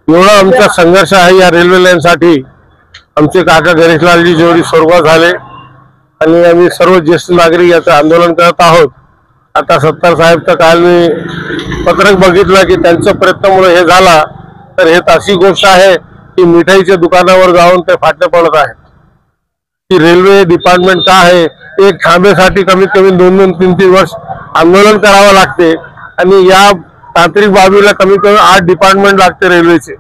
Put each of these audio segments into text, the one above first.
एवढा आमचा संघर्ष आहे या रेल्वे लाईनसाठी। आमचे काका गणेशलालजी जेवढी स्वर्गवास झाले आणि आम्ही सर्व ज्येष्ठ नागरिक याचं आंदोलन करत आहोत। आता सत्तार साहेबचं काल मी पत्रक बघितलं की त्यांच्या प्रयत्नामुळे हे झाला, तर हे अशी गोष्ट आहे की मिठाईच्या दुकानावर जाऊन ते फाटले पडत आहेत की रेल्वे डिपार्टमेंट का आहे। एक थांबेसाठी कमीत कमी 2-2, 3-3 वर्ष आंदोलन करावं लागते आणि या तांत्रिक बाबीला कमीत कमी 8 डिपार्टमेंट लागते रेल्वेचे।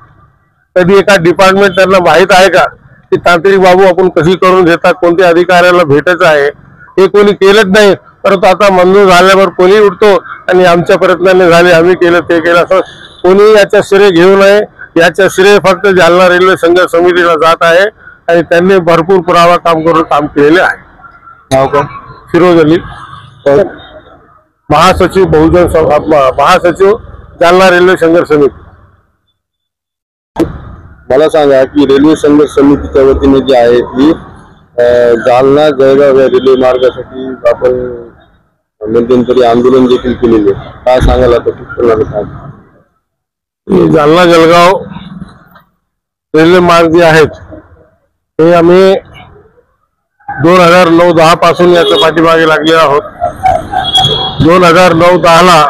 कधी एका डिपार्टमेंट त्यांना माहित आहे का की तांत्रिक बाबू आपण कशी करून घेतात, कोणत्या अधिकाऱ्याला भेटायचं आहे, हे कोणी केलंच नाही। परंतु आता मंजूर झाल्यावर कोणी उठतो आणि आमच्या प्रयत्नाने झाले, आम्ही केलं ते केलं, असं कोणी याचा श्रेय घेऊ नये। याचा श्रेय फक्त जालना रेल्वे संघर्ष समितीला जात आहे आणि त्यांनी भरपूर पुरावा काम करून काम केलेले आहे। नाव का? फिरोज अली, महासचिव महासचिव जालना रेल्वे संघर्ष समिती। मला सांगा की रेल्वे संघर्ष समितीच्या वतीने जे आहे की जालना जळगाव या रेल्वे मार्गासाठी आपण मध्यंतरी आंदोलन देखील केलेले, काय सांगाल आता? जालना जळगाव रेल्वे मार्ग जे आहेत ते आम्ही 2009-10 पासून याच्या पाठीमागे लागलेलो आहोत। 2009-10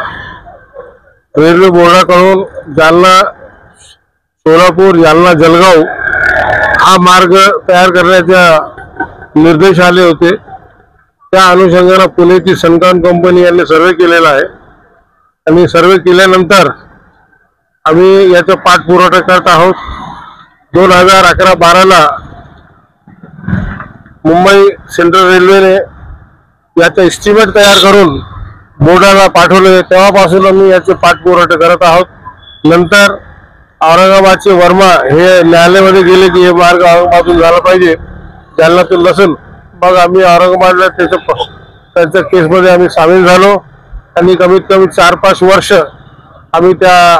रेल्वे बोर्डाकडून जालना सोलापूर जालना जळगाव हा मार्ग तयार करण्याचे निर्देश आले होते। त्या अनुषंगाने पुण्याची सनकॉन कंपनी यांनी सर्वे केलेला आहे आणि सर्वे केल्यानंतर आम्ही याचा पाठपुरावा करत आहोत। 2011-12 मुंबई सेंट्रल रेल्वेने याचा एस्टिमेट तयार करून बोर्डाला पाठवले, तेव्हापासून आम्ही याचे पाठपुरावा करत आहोत। नंतर औरंगाबादचे वर्मा हे न्यायालयामध्ये गेले की हे मार्ग औरंगाबादून झाला पाहिजे, जालन्यातून नसेल। मग आम्ही औरंगाबादला त्यांच्या केसमध्ये आम्ही सामील झालो आणि कमीत कमी 4-5 वर्ष आम्ही त्या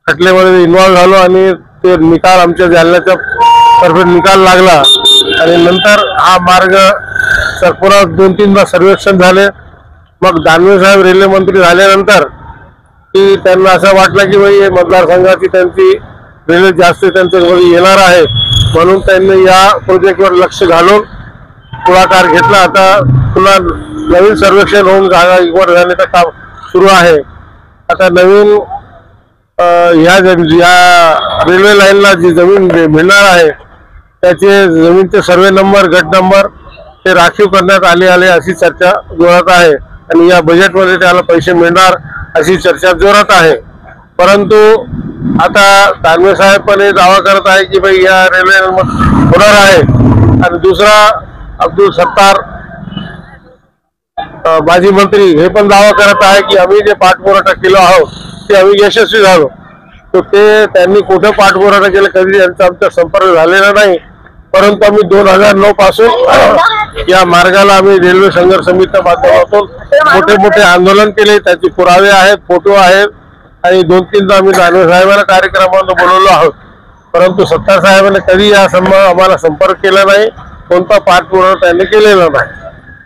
खटल्यामध्ये इन्व्हॉल्व झालो आणि ते निकाल आमच्या जालन्याचा परफेक्ट निकाल लागला आणि नंतर हा मार्ग पुन्हा 2-3दा सर्वेक्षण झाले। मग दानवे साहेब रेल्वे मंत्री झाल्यानंतर की त्यांना असं वाटलं की भाई मतदारसंघाची त्यांची रेल्वे जास्त त्यांच्यामध्ये येणार आहे, म्हणून त्यांनी या प्रोजेक्टवर लक्ष घालून पुढाकार घेतला। आता पुन्हा नवीन सर्वेक्षण होऊन जागा इकवट झाण्याचं काम सुरू आहे। आता नवीन या रेल्वे लाईनला जी जमीन मिळणार आहे त्याचे जमीनचे सर्वे नंबर, गट नंबर ते राखीव करण्यात आले अशी चर्चा जोरात आहे आणि या बजेटमध्ये त्याला पैसे मिळणार अशी चर्चा जोरात आहे। परंतु आता दानवे साहेब पण हे दावा करत आहे की भाई या रेल्वे होणार आहे आणि दुसरा अब्दुल सत्तार माजी मंत्री हे पण दावा करत आहे की आम्ही जे पाठपुरावा केला आहोत ते आम्ही यशस्वी झालो। तर ते त्यांनी कुठं पाठपुरावा केला कधी यांचा आमचा संपर्क झालेला नाही, परंतु आम्ही 2009 पासून या मार्गाला आम्ही रेल्वे संघर्ष समितीच्या माध्यमातून मोठे आंदोलन केले, त्याचे पुरावे आहेत, फोटो आहेत आणि 2-3दा आम्ही दानवे साहेबांना कार्यक्रमाला बोलवलो आहोत। परंतु सत्तार साहेबांनी कधी या आम्हाला संपर्क केला नाही, कोणता पाठपुरावा त्यांनी केलेला नाही।